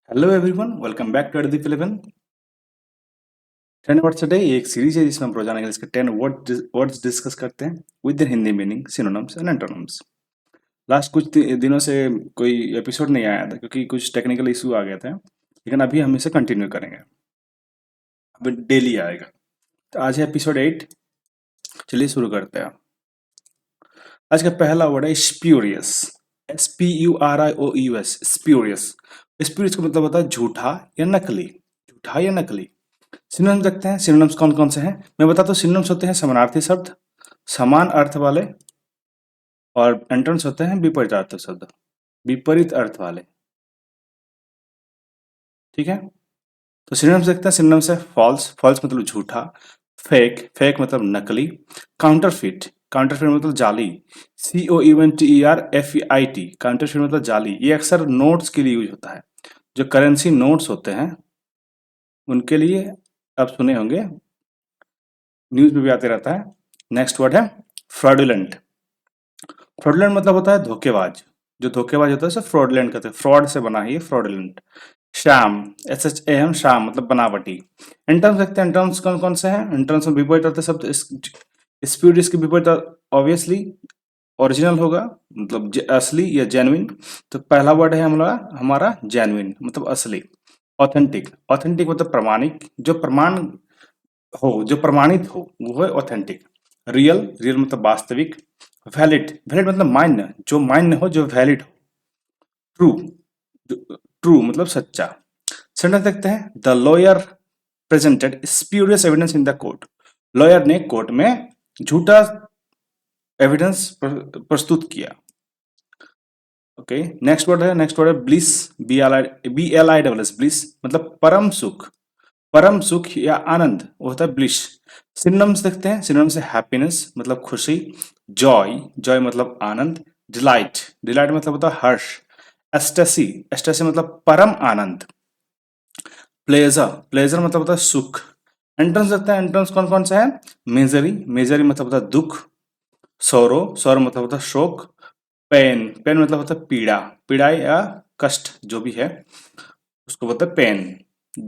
Hello everyone, welcome back to एडदीप 11। 10 words a day ये एक सीरीज है जिसमें हम रोजाना इंग्लिश के 10 वर्ड्स डिस्कस करते हैं with their Hindi meaning, synonyms and antonyms. Last कुछ दिनों से कोई एपिसोड नहीं आया था क्योंकि कुछ टेक्निकल इशू आ गया था, लेकिन अभी हम इसे कंटिन्यू करेंगे। अब डेली आएगा। तो आज है एपिसोड 8। चलिए शुरू करते हैं। आज का पहला वर्ड है स्प्यूरियस। SPURIOUS, spurious. स्प्यूरियस का मतलब होता है झूठा या नकली। झूठा या नकली। सिनोनिम्स देखते हैं। सिनोनिम्स कौन कौन से हैं मैं बताता हूँ। सिनोनिम्स होते हैं समानार्थी शब्द, समान अर्थ वाले, और एंटोनिम्स होते हैं विपरीत अर्थ शब्द, विपरीत अर्थ वाले। ठीक है, तो सिनोनिम्स देखते हैं। सिनोनिम्स है फॉल्स। फॉल्स मतलब झूठा। फेक। फेक मतलब नकली। काउंटरफिट। काउंटरफिट मतलब जाली। COUNTERFEIT। काउंटरफिट मतलब जाली। ये अक्सर नोट्स के लिए यूज होता है। जो करेंसी नोट्स होते हैं उनके लिए आप सुने होंगे, न्यूज में भी आते रहता है। नेक्स्ट वर्ड है फ्रॉडुलेंट। फ्रॉडुलेंट मतलब होता है धोखेबाज। जो धोखेबाज होता है उसे फ्रॉडुलेंट कहते हैं। फ्रॉड से बना है ये फ्रॉडुलेंट। शाम, SHAM, शाम मतलब बनावटी। एंटोनिम्स देखते हैं। एंटोनिम्स कौन कौन से हैं। एंटोनिम्स में विपरीत अर्थ शब्द। स्प्यूरियस के विपरीत ऑब्वियसली ओरिजिनल होगा, मतलब असली या जेन्युइन। तो पहला वर्ड है हमारा जेन्युइन मतलब असली। ऑथेंटिक। ऑथेंटिक मतलब प्रमाणिक, जो प्रमाण हो, जो प्रमाणित हो वो है ऑथेंटिक। रियल। रियल मतलब वास्तविक। वैलिड। वैलिड मतलब मान्य, जो मान्य हो, जो वैलिड हो। ट्रू। ट्रू मतलब सच्चा। सेंटेंस देखते हैं। The lawyer presented spurious evidence in the court. Lawyer ने कोर्ट में झूठा एविडेंस प्रस्तुत किया। ओके, नेक्स्ट वर्ड है ब्लिस। BLISS, ब्लिस मतलब परम सुख। परम सुख या आनंद वो होता है ब्लिश। सिनोनिम्स देखते हैं। सिनोनिम्स है हैप्पीनेस मतलब खुशी। जॉय। जॉय मतलब आनंद। डिलाइट। डिलाइट मतलब होता है हर्ष। एस्टेसी। एस्टेसी मतलब परम आनंद। प्लेजर। प्लेजर मतलब होता है सुख। एंटोनिम्स देखते हैं। एंटोनिम्स कौन कौन से हैं। मिजरी। मिजरी मतलब होता है दुख। सौरो। सौरो मतलब होता है शोक। पेन। पेन मतलब होता है पीड़ा। पीड़ा या कष्ट जो भी है उसको बोलते हैं पेन।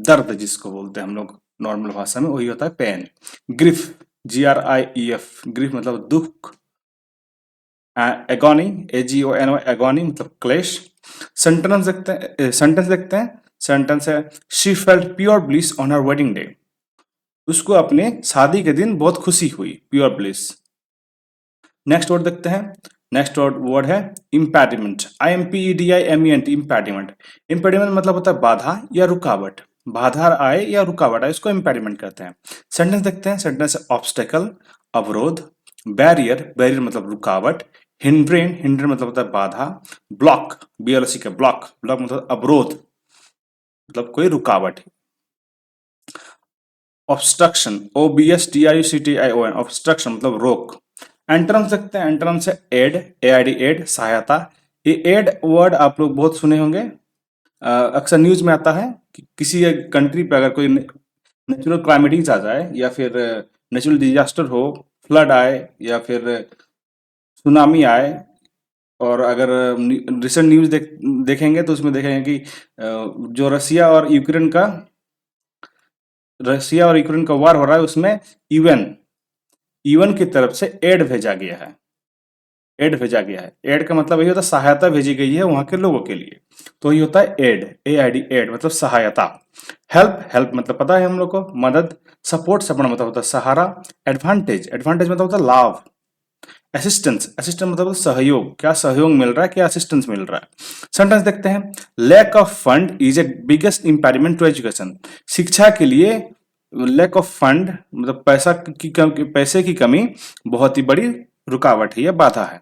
दर्द जिसको बोलते हैं हम लोग नॉर्मल भाषा में, वही होता है पेन। ग्रिफ। GRIEF, ग्रिफ मतलब दुख। एगोनी। AGONY, एगोनी मतलब क्लेश। सेंटेंस देखते हैं। सेंटेंस है she felt pure bliss on her wedding day. उसको अपने शादी के दिन बहुत खुशी हुई, प्योर ब्लिस। नेक्स्ट वर्ड देखते हैं। नेक्स्ट वर्ड है इम्पैडिमेंट। IMPEDIMENT, इम्पैडिमेंट। इम्पैडिमेंट मतलब होता है बाधा या रुकावट। बाधा आए या रुकावट आए उसको इम्पैडिमेंट कहते हैं। सेंटेंस देखते हैं। सेंटेंस है ऑब्स्टेकल, अवरोध। बैरियर। बैरियर मतलब रुकावट। हिंड्रेन। हिंड्रेन मतलब होता है बाधा। ब्लॉक। BLOC का ब्लॉक। ब्लॉक मतलब अवरोध, मतलब कोई रुकावट। ऑब्स्ट्रक्शन। OBSTRUCTION, ऑब्स्ट्रक्शन मतलब रोक। एंटोनिम्स देखते हैं। एंटोनिम्स है एड। AID, एड सहायता। ये एड वर्ड आप लोग बहुत सुने होंगे। अक्सर न्यूज में आता है कि किसी कंट्री पे अगर कोई नेचुरल क्लाइमेटीज आ जाए या फिर नेचुरल डिजास्टर हो, फ्लड आए या फिर सुनामी आए, और अगर रिसेंट न्यूज देखेंगे तो उसमें देखेंगे कि जो रसिया और यूक्रेन का वार हो रहा है उसमें यूएन यूएन की तरफ से एड भेजा गया है। एड भेजा गया है। एड का मतलब यही होता है सहायता भेजी गई है वहां के लोगों के लिए, तो ये होता है एड। AID, एड मतलब सहायता। हेल्प। हेल्प मतलब पता है हम लोग को, मदद। सपोर्ट। सपोर्ट मतलब होता है सहारा। एडवांटेज। एडवांटेज मतलब होता है लाभ। असिस्टेंस। असिस्टेंस मतलब होता है सहयोग, क्या सहयोग मिल रहा है, क्या असिस्टेंस मिल रहा है। सेंटेंस देखते हैं। Lack of fund is a biggest impediment to education. शिक्षा के लिए लैक ऑफ फंड मतलब पैसे की कमी बहुत ही बड़ी रुकावट है या बाधा है।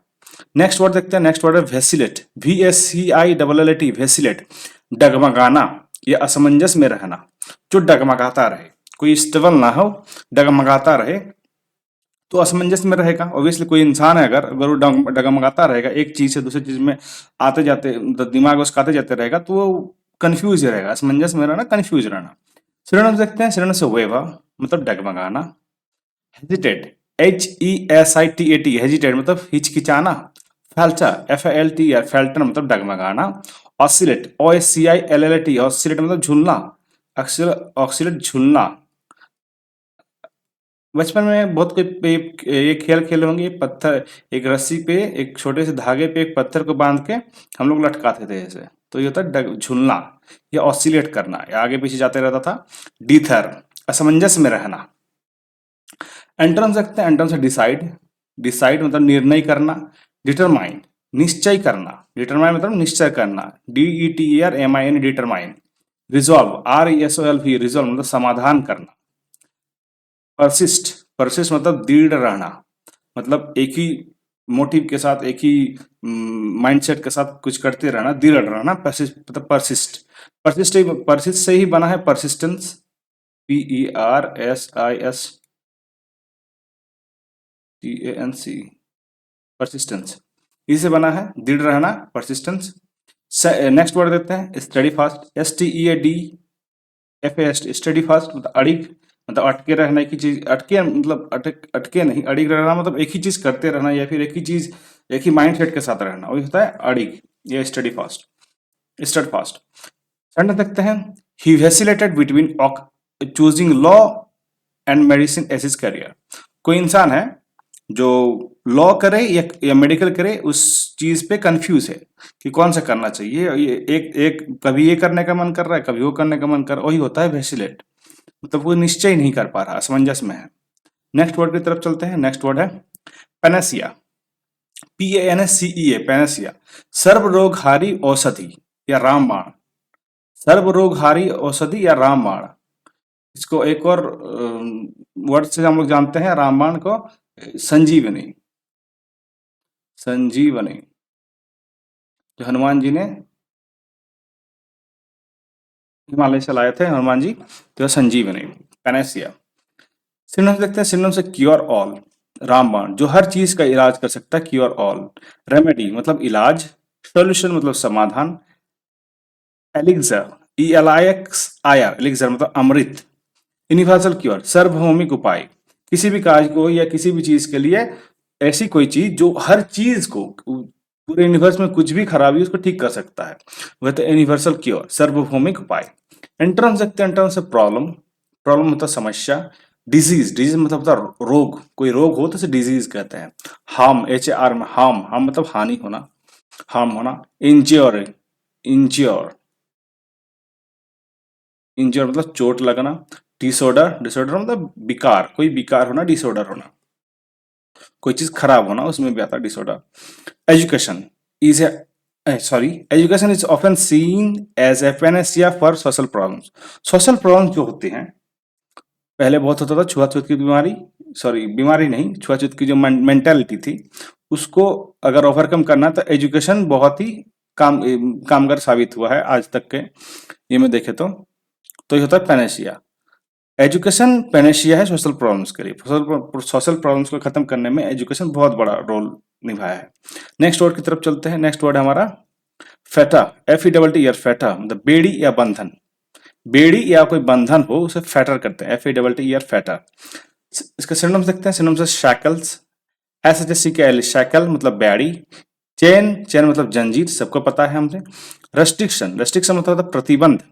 नेक्स्ट वर्ड देखते हैं। नेक्स्ट वर्ड है वेसिलेट। VSCILLAT, वेसिलेट। डगमगाना या असमंजस में रहना। जो डगमगाता रहे, कोई स्टेबल ना हो, डगमगाता रहे तो असमंजस में रहेगा। ऑब्वियसली कोई इंसान है अगर अगर वो डगमगाता रहेगा एक चीज से दूसरी चीज में आते जाते, मतलब दिमाग उसका आते जाते रहेगा, तो वो कंफ्यूज रहेगा। असमंजस में रहना, कंफ्यूज रहना। सिनोनिम्स देखते हैं। सिनोनिम्स से वेवर मतलब डगमगाना। हेजिटेट। HESITAT, हेजिटेट मतलब हिचकिचाना। फैल्टर। FALTER, फैल्टर मतलब डगमगाना। ऑसिलेट, OSCILLAT, ऑसिलेट मतलब झूलना, ऑक्सिलेट झूलना। बचपन में बहुत कोई ये खेल खेले होंगे, पत्थर, एक रस्सी पे, एक छोटे से धागे पे एक पत्थर को बांध के हम लोग लटकाते थे ऐसे, तो ये होता है झूलना, ये ऑसिलेट करना, ये आगे पीछे जाते रहता था। डीथर, असमंजस में रहना। एंटोनिम सकते हैं, एंटोनिम से डिसाइड, डिसाइड मतलब निर्णय करना। डिटरमाइन, निश्चय करना, डिटरमाइन मतलब निश्चय करना, DETERMINE, determine. Resolve, RESOLVE, resolve मतलब समाधान करना। परसिस्ट, परसिस्ट मतलब दृढ़ रहना, मतलब एक ही मोटिव के साथ, एक ही माइंडसेट के साथ कुछ करते रहना, दृढ़ रहना, परसिस्ट मतलब परसिस्ट। परसिस्ट से ही बना है परसिस्टेंस, PERSISTENC, परसिस्टेंस, इसे बना है दृढ़ रहना, परसिस्टेंस। नेक्स्ट वर्ड देखते हैं study fast, STEADFAST, study fast मतलब अड़िग, मतलब अटके रहना, एक ही चीज, अटके मतलब अटके नहीं, अड़िग रहना मतलब एक ही चीज करते रहना, या फिर एक ही चीज, एक ही माइंड सेट के साथ रहना, वही होता है अड़िग, ये study fast, study fast. Sentence देखते हैं, he vacillated between choosing law and medicine as his career. कोई इंसान है जो लॉ करे या मेडिकल करे, उस चीज पे कंफ्यूज है कि कौन सा करना चाहिए, ये एक एक कभी ये करने का मन कर रहा है, कभी वो करने का मन कर रहा है, वही होता है वैसिलेट, मतलब वो निश्चय नहीं कर पा रहा, असमंजस में है। नेक्स्ट वर्ड की तरफ चलते हैं, नेक्स्ट वर्ड है पेनेसिया, PANSCEA, पेनेसिया, सर्वरोगहारी औषधि या रामबाण, सर्वरोगहारी औषधि या रामबाण। इसको एक और वर्ड से हम लोग जानते हैं रामबाण को, संजीवनी, संजीवनी, जो हनुमान जी ने हिमालय से लाए थे हनुमान जी, तो संजीवनी, पेनेसिया। सिनोनिम्स देखते हैं, सिनोनिम्स से क्योर ऑल, रामबाण जो हर चीज का इलाज कर सकता है, क्योर ऑल। रेमेडी मतलब इलाज, सॉल्यूशन मतलब समाधान। एलिक्सर, ELIXIR, एलिक्सर मतलब अमृत। यूनिवर्सल क्योर, सार्वभौमिक उपाय, किसी भी कार्य को या किसी भी चीज के लिए ऐसी कोई चीज जो हर चीज को, पूरे यूनिवर्स में कुछ भी खराबी है उसको ठीक कर सकता है, वह तो यूनिवर्सल क्योर, सार्वभौमिक उपाय। एंटोनिम देखते हैं, एंटोनिम से प्रॉब्लम, प्रॉब्लम मतलब समस्या। डिजीज, डिजीज मतलब होता है रोग, कोई रोग हो तो उसे डिजीज कहते हैं। हार्म, HAR में हार्म, हार्म मतलब हानि होना, हार्म होना। इंज्योर, इंज्योर, इंज्योर मतलब चोट लगना। डिसऑर्डर, डिसऑर्डर मतलब विकार, कोई विकार होना, डिसऑर्डर होना, कोई चीज खराब होना, उसमें भी आता है disorder. Education is sorry, education is often seen as a panacea for social problems. Social problems जो होते हैं, पहले बहुत होता था छुआछूत की बीमारी, सॉरी बीमारी नहीं, छुआछूत की जो मेंटेलिटी थी, उसको अगर ओवरकम करना तो एजुकेशन बहुत ही कामगार साबित हुआ है आज तक के ये में देखे तो ये होता है पैनेसिया। एजुकेशन पैनेशिया है सोशल प्रॉब्लम्स के लिए, सोशल प्रॉब्लम्स को खत्म करने में एजुकेशन बहुत बड़ा रोल निभाया है। नेक्स्ट वर्ड की तरफ चलते हैं, नेक्स्ट वर्ड है हमारा फेटा, FETT, फेटा मतलब बेड़ी या बंधन, बेड़ी या कोई बंधन हो उसे फेटर करते हैं, FETT, फेटर। इसका सिनोनिम्स देखते हैं, सिनोनिम्स शैकल्स, SHCKL, शैकल मतलब बैड़ी। चेन, चेन मतलब जंजीर, सबको पता है हमसे। रेस्ट्रिक्शन, रेस्ट्रिक्शन मतलब प्रतिबंध।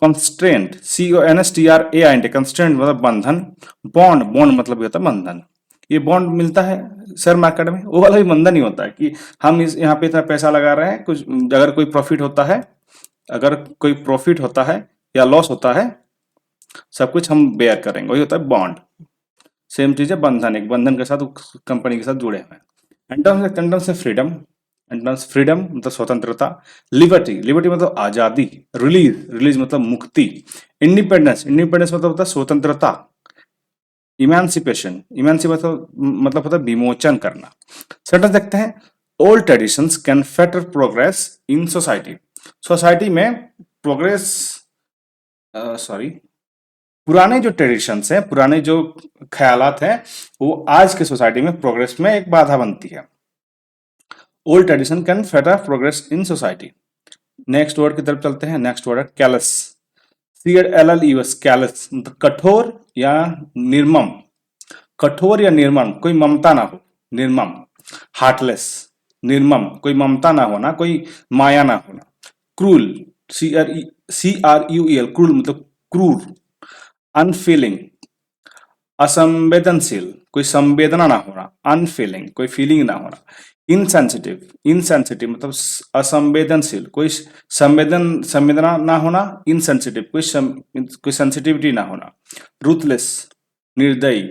कंस्ट्रेंट, CONSTRAINT, कंस्ट्रेंट मतलब बंधन। बॉन्ड, बॉन्ड मतलब ये होता है बंधन, ये बॉन्ड मिलता है शेयर मार्केट में, वो वाला भी बंधन ही होता है कि हम इस यहाँ पे इतना पैसा लगा रहे हैं, कुछ अगर कोई प्रॉफिट होता है, अगर कोई प्रॉफिट होता है या लॉस होता है, सब कुछ हम बेयर करेंगे, वही होता है बॉन्ड। सेम चीज है बंधन, एक बंधन के साथ कंपनी के साथ जुड़े हुए हैं। एंटोनिम से फ्रीडम, एंटोनिम फ्रीडम मतलब स्वतंत्रता। लिबर्टी, लिबर्टी मतलब आजादी। रिलीज, रिलीज मतलब मुक्ति। इंडिपेंडेंस, इंडिपेंडेंस मतलब होता है स्वतंत्रता। इमेंसिपेशन, इमेंसिपेशन मतलब होता है विमोचन करना। सेंटेंस देखते हैं, old traditions can fatter progress in society, society में प्रोग्रेस, सॉरी, पुराने जो ट्रेडिशंस हैं, पुराने जो ख्यालात हैं, वो आज के सोसाइटी में प्रोग्रेस में एक बाधा बनती है। Old tradition can fatter progress in society. Next word की तरफ चलते हैं, नेक्स्ट वर्ड है कैलस, CLLES, कैलस मतलब कठोर या निर्मम, कठोर या निर्मम, कोई ममता ना हो, निर्मम। हार्टलेस, निर्मम, कोई ममता ना होना, कोई माया ना होना। क्रूल, CRUEL, क्रूल मतलब क्रूर, अनफीलिंग, असंवेदनशील, कोई संवेदना ना होना, अनफीलिंग, कोई फीलिंग ना होना, इनसेंसिटिव, इनसेंसिटिव मतलब असंवेदनशील, कोई संवेदना ना होना, इनसेंसिटिव, कोई सेंसिटिविटी ना होना, रूथलेस, निर्दयी,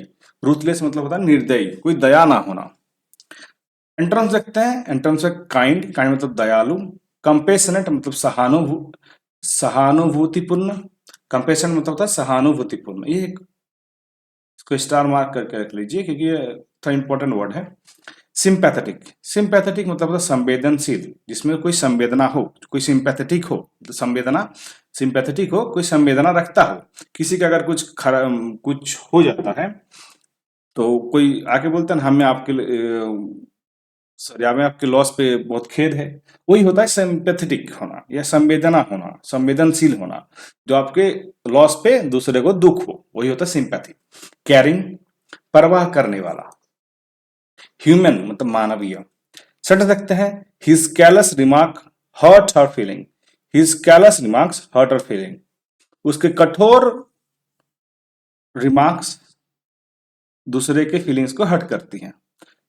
रूथलेस मतलब होता है निर्दयी, कोई दया ना होना। एंटरम्स देखते हैं, एंटरम्स है काइंड, काइंड मतलब दयालु, कंपेशनेट मतलब सहानुभूतिपूर्ण, कंपेशन मतलब होता है सहानुभूतिपूर्ण, ये इसको स्टार मार्क करके रख लीजिए क्योंकि ये थोड़ा इंपॉर्टेंट वर्ड है। सिंपैथेटिक, सिंपैथेटिक मतलब होता है संवेदनशील, जिसमें कोई संवेदना हो, कोई सिंपैथेटिक हो, तो संवेदना, सिंपैथेटिक हो, कोई संवेदना रखता हो, किसी का अगर कुछ हो जाता है तो कोई आके बोलता है ना हमें आपके सॉरी हमें आपके लॉस पे बहुत खेद है, वही होता है सिंपैथेटिक होना या संवेदना होना, संवेदनशील होना, जो आपके लॉस पे दूसरे को दुख हो, वही होता है सिंपैथी। कैरिंग, परवाह करने वाला, ह्यूमन मतलब मानवीय। सेंटेंस देखते हैं, his callous remark hurt her feeling, his callous remarks hurt her feeling, उसके कठोर रिमार्क्स दूसरे के फीलिंग्स को हर्ट करती हैं।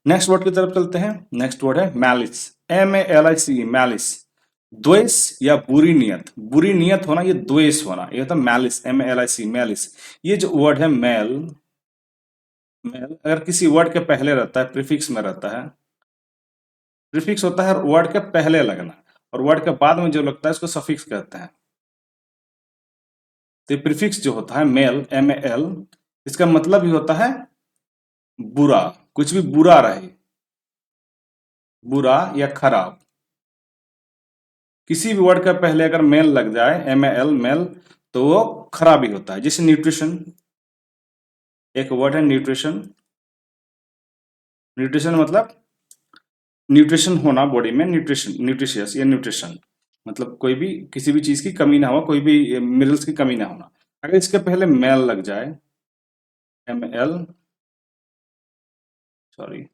नेक्स्ट वर्ड की तरफ चलते हैं, नेक्स्ट वर्ड है मैलिस, MALIC, मैलिस, द्वेष या बुरी नियत, बुरी नियत होना, ये द्वेष होना, ये होता है मैलिस, MALIC, मैलिस। ये जो वर्ड है मेल, मेल अगर किसी वर्ड के पहले रहता है, प्रीफिक्स में रहता है, प्रीफिक्स होता है वर्ड के पहले लगना, और वर्ड के बाद में जो लगता है उसको सफिक्स कहते हैं। तो प्रीफिक्स जो होता है मेल, MAL, इसका मतलब ही होता है बुरा, कुछ भी बुरा रहे, बुरा या खराब, किसी भी वर्ड का पहले अगर मेल लग जाए, MAL, मेल, तो वो खराब ही होता है। जैसे न्यूट्रिशन, एक वर्ड है न्यूट्रिशन, न्यूट्रिशन मतलब न्यूट्रिशन होना बॉडी में, न्यूट्रिशन, न्यूट्रिशियस या न्यूट्रिशन मतलब कोई भी किसी भी चीज की कमी ना हो, कोई भी मिनरल्स की कमी ना होना। अगर इसके पहले मेल लग जाए, MAL, सॉरी,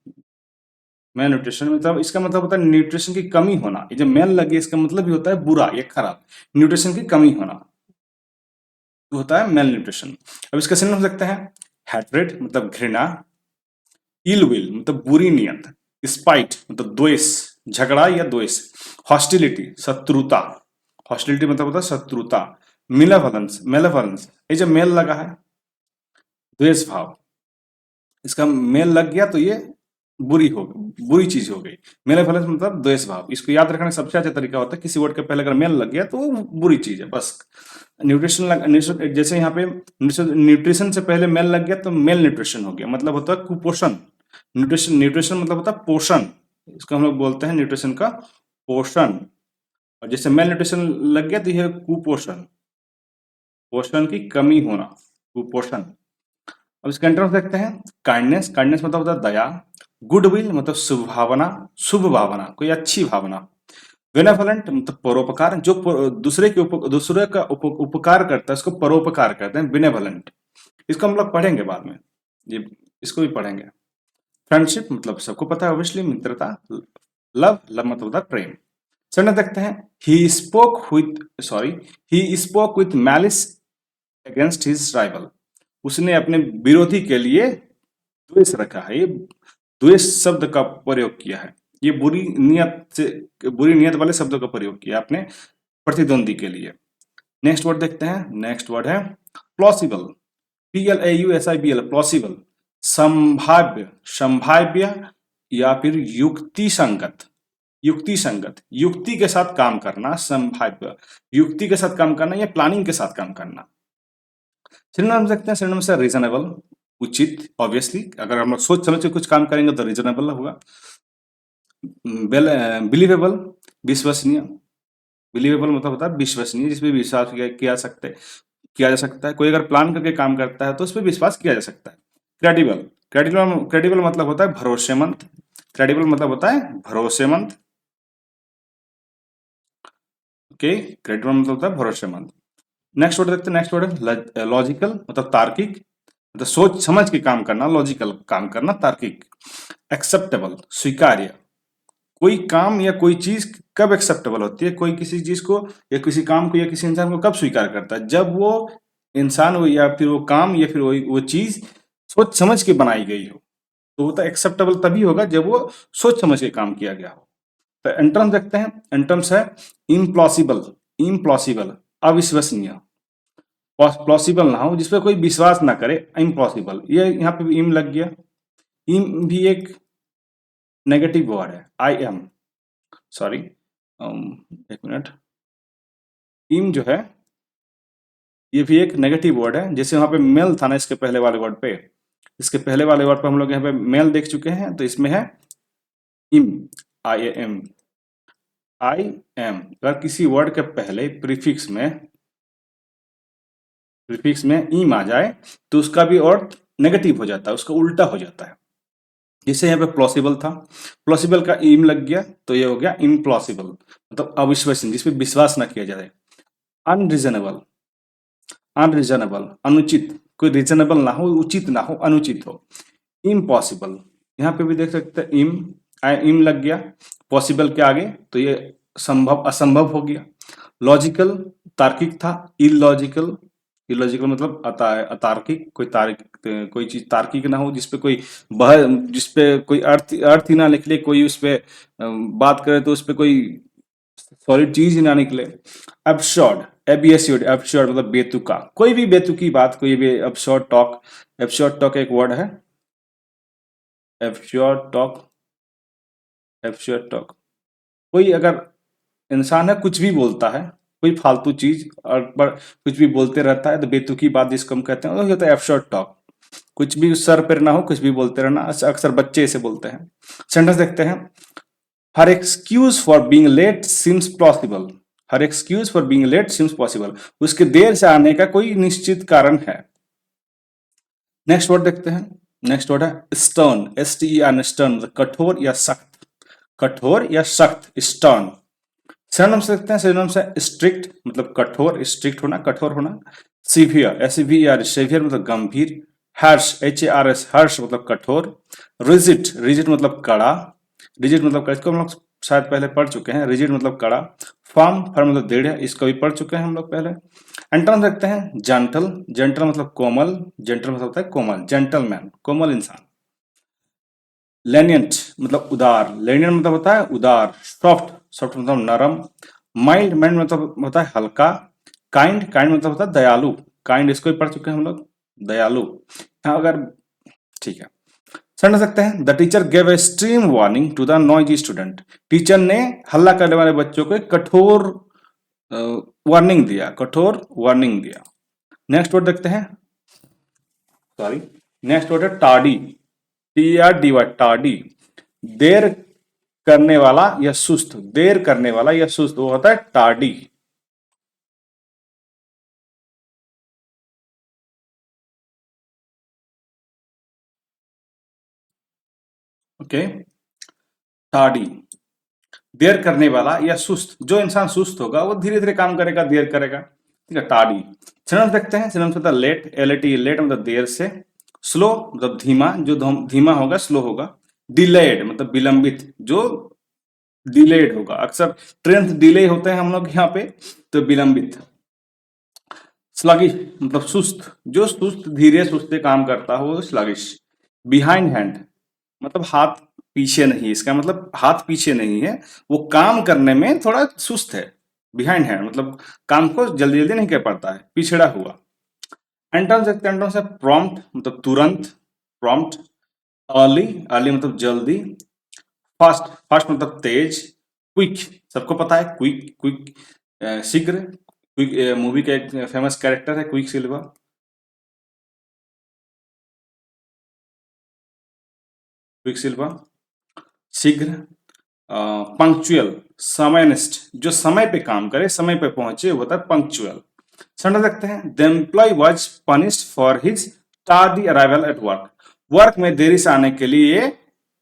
मेल न्यूट्रिशन मतलब इसका मतलब होता है न्यूट्रिशन की कमी होना, ये जो मेल लगे इसका मतलब ही होता है बुरा या खराब, न्यूट्रिशन की कमी होना, तो होता है मेल न्यूट्रिशन। अब इसका सिनोनिम सकते हैं, हैट्रेड मतलब घृणा, इल विल मतलब बुरी नियत, स्पाइट मतलब द्वेष, झगड़ा या द्वेष, हॉस्टिलिटी शत्रुता, हॉस्टिलिटी मतलब होता है शत्रुता, मिलेवलेंस, मेलेवलेंस, ये जो मेल लगा है द्वेष भाव, इसका मेल लग गया तो ये बुरी हो बुरी चीज हो गई। मेलेवलेंस मतलब द्वेष भाव, इसको याद रखने का सबसे अच्छा तरीका होता है किसी वर्ड के पहले अगर मेल लग गया तो वो बुरी चीज है बस। जैसे यहाँ पे न्यूट्रिशन से पहले मेल लग गया तो मेल न्यूट्रिशन हो गया, मतलब होता है कुपोषण। न्यूट्रिशन, न्यूट्रिशन मतलब होता है पोषण, इसको हम लोग बोलते हैं न्यूट्रिशन का पोषण। और जैसे मेल न्यूट्रिशन लग गया तो यह कुपोषण, पोषण की कमी होना, कुपोषण। अब इसके अंतर देखते हैं, काइंडनेस, काइंडनेस मतलब होता है दया, गुडविल मतलब शुभ भावना, शुभ भावना, कोई अच्छी भावना, बेनेवलेंट मतलब परोपकार, जो दूसरे का उपकार करता है उसको परोपकार कहते हैं, बेनेवलेंट। इसको हम लोग पढ़ेंगे बाद में, ये इसको भी पढ़ेंगे। फ्रेंडशिप मतलब सबको पता है ऑब्वियसली, मित्रता। लव, लव मतलब होता है प्रेम। सेकंड देखते हैं, he spoke with malice against his rival, उसने अपने विरोधी के लिए द्वेष रखा है, ये द्वेष शब्द का प्रयोग किया है, ये बुरी नियत वाले शब्दों का प्रयोग किया अपने प्रतिद्वंदी के लिए। नेक्स्ट वर्ड देखते हैं, नेक्स्ट वर्ड है प्लॉसिबल, PLAUSIBL, प्लॉसिबल, संभाव्य, संभाव्य या फिर युक्ति संगत, युक्ति संगत, युक्ति के साथ काम करना, संभाव्य, युक्ति के साथ काम करना या प्लानिंग के साथ काम करना। सिनोनिम देखते हैं, सिनोनिम से रीजनेबल, उचित, ऑब्वियसली अगर हम लोग सोच समझ के कुछ काम करेंगे तो रीजनेबल होगा। बिलीवेबल, विश्वसनीय, बिलीवेबल मतलब होता है विश्वसनीय, जिसपे विश्वास किया जा सकता है, कोई अगर प्लान करके काम करता है तो उस पर विश्वास किया जा सकता है। क्रेडिबल, क्रेडिबल मतलब होता है भरोसेमंद, क्रेडिबल मतलब होता है भरोसेमंद, ओके, क्रेडिबल मतलब होता है भरोसेमंद। नेक्स्ट वर्ड देखते हैं, नेक्स्ट वर्ड है लॉजिकल मतलब तार्किक, मतलब सोच समझ के काम करना, लॉजिकल काम करना, तार्किक। एक्सेप्टेबल स्वीकार्य, कोई काम या कोई चीज कब एक्सेप्टेबल होती है, कोई किसी चीज को या किसी काम को या किसी इंसान को कब स्वीकार करता है, जब वो इंसान हो या फिर वो काम या फिर वो चीज सोच समझ के बनाई गई हो, तो वो तो एक्सेप्टेबल तभी होगा जब वो सोच समझ के काम किया गया हो। तो एंटर्म देखते हैं, एंटर्म्स है इम्प्लॉसिबल, इम्प्लॉसिबल अविश्वसनीय, प्लॉसिबल ना हो जिसपे कोई विश्वास ना करे, इम्पॉसिबल, ये यहाँ पे भी इम लग गया। इम भी एक नेगेटिव वर्ड है, आई एम, सॉरी, एक मिनट, इम जो है ये भी एक नेगेटिव वर्ड है। जैसे वहां पे मेल था ना इसके पहले वाले वर्ड पे, इसके पहले वाले वर्ड पे हम लोग यहाँ पे मेल देख चुके हैं, तो इसमें है इम, आई एम, आई एम। अगर किसी वर्ड के पहले प्रीफिक्स में इम आ जाए तो उसका भी अर्थ नेगेटिव हो जाता है, उसका उल्टा हो जाता है। जैसे यहाँ पे प्लॉसिबल था, प्लॉसिबल का इम लग गया तो ये हो गया इम्प्लॉसिबल, मतलब अविश्वसनीय, जिसपे विश्वास ना किया जाए। अनरीजनेबल, अनरीजनेबल अनुचित, कोई रीजनेबल ना हो, उचित ना हो, अनुचित हो। इम्पॉसिबल, यहाँ पे भी देख सकते हैं इम लग गया पॉसिबल के आगे, तो ये संभव असंभव हो गया। लॉजिकल तार्किक था, इलॉजिकल, इलॉजिकल मतलब अतार्किक, कोई चीज तार्किक ना हो जिसपे कोई जिसपे कोई अर्थ अर्थ ही ना निकले, कोई उसपे बात करे तो उसपे कोई सॉलिड चीज ही ना निकले। एब्सर्ड, एबीएसयूड, एब्सर्ड मतलब बेतुका, कोई भी बेतुकी बात, कोई भी एब्सर्ड टॉक, एब्सर्ड टॉक एक वर्ड है, एब्सर्ड टॉक, एब्सर्ड टॉक, कोई अगर इंसान है कुछ भी बोलता है, कोई फालतू चीज और पर कुछ भी बोलते रहता है, तो बेतुकी बात जिसको हम कहते हैं वो होता है एब्सर्ड टॉक। कुछ भी सर पर ना हो, कुछ भी बोलते रहना, अक्सर बच्चे इसे बोलते हैं। सेंटेंस देखते हैं, हर excuse for being late seems possible, हर excuse for being late seems possible, उसके देर से आने का कोई निश्चित कारण है। नेक्स्ट वर्ड देखते हैं, नेक्स्ट वर्ड है stern, S T E R, stern मतलब कठोर या सख्त, कठोर या सख्त, स्टर्न। सिनोनिम से देखते हैं, सिनोनिम से स्ट्रिक्ट मतलब कठोर, स्ट्रिक्ट होना, कठोर होना। Severe, S V R, severe मतलब गंभीर। Harsh, H A R S, harsh मतलब कठोर। रिजिड, रिजिड मतलब कड़ा, रिजिड मतलब कड़ा, इसको हम लोग शायद पहले पढ़ चुके हैं, रिजिड मतलब कड़ा। फर्म, फर्म मतलब दृढ़, इसको भी पढ़ चुके हैं हम लोग पहले। एंटोनिम देखते हैं, जेंटल, जेंटल मतलब कोमल, जेंटल मतलब होता है कोमल, जेंटलमैन कोमल इंसान। लेनियंट मतलब उदार, लेनियंट मतलब होता है उदार। सॉफ्ट, सॉफ्ट मतलब नरम। माइल्ड, माइल्ड मतलब होता है हल्का। काइंड, काइंड मतलब होता है दयालु, काइंड इसको भी पढ़ चुके हैं हम लोग, दयालु। यहाँ अगर ठीक है, समझ सकते हैं, the teacher gave a stream warning to the noisy student, teacher ने हल्ला करने वाले बच्चों को एक कठोर वार्निंग दिया, कठोर वार्निंग दिया। नेक्स्ट वर्ड देखते हैं, सॉरी, नेक्स्ट वर्ड है tardy, T R D Y, tardy, देर करने वाला या सुस्त, देर करने वाला या सुस्त, वो होता है टार्डी। ओके, टार्डी, देर करने वाला या सुस्त, जो इंसान सुस्त होगा वो धीरे धीरे काम करेगा, देर करेगा, ठीक है, टार्डी। सिनोनिम्स देखते हैं, सिनोनिम्स होता है late, L A T, late मतलब देर से। स्लो मतलब धीमा, जो धीमा होगा स्लो होगा। डिलेड मतलब विलंबित, जो डिलेड होगा, अक्सर ट्रेन डिले होते हैं हम लोग यहाँ पे, तो विलंबित। स्लगिश मतलब सुस्त, जो सुस्त धीरे सुस्ते काम करता हो, स्लगिश। बिहाइंड हैंड मतलब हाथ पीछे नहीं, इसका मतलब हाथ पीछे नहीं है, वो काम करने में थोड़ा सुस्त है। बिहाइंड हैंड मतलब काम को जल्दी जल्दी नहीं कर पाता है, पिछड़ा हुआ। एंटोनिम्स देखते हैं, एंटोनिम्स है प्रॉम्प्ट मतलब तुरंत, प्रॉम्प्ट। अर्ली, अर्ली मतलब जल्दी। फास्ट, फास्ट मतलब तेज। क्विक, सबको पता है क्विक, क्विक शीघ्र, क्विक मूवी का एक फेमस कैरेक्टर है क्विक सिल्वर। क्विक सिल्वर शीघ्र। पंक्चुअल, समयनिष्ठ, जो समय पे काम करे, समय पे पहुंचे, वो होता है पंक्चुअल। समझ सकते हैं, the employee was punished for his tardy arrival at work, work में देरी से आने के लिए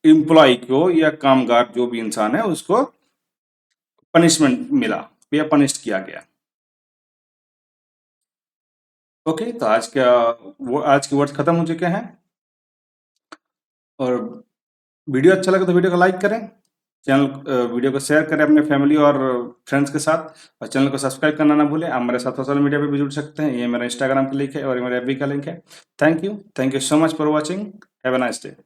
एम्प्लॉय को या कामगार जो भी इंसान है उसको पनिशमेंट मिला या पनिश्ड किया गया। ओके, तो आज के वर्ड्स खत्म हो चुके हैं, और वीडियो अच्छा लगे तो वीडियो को लाइक करें, वीडियो को शेयर करें अपने फैमिली और फ्रेंड्स के साथ, और चैनल को सब्सक्राइब करना ना भूलें। आप मेरे साथ सोशल मीडिया पे भी जुड़ सकते हैं, ये मेरा इंस्टाग्राम का लिंक है और ये मेरा एफबी का लिंक है। Thank you so much for watching. Have a nice day.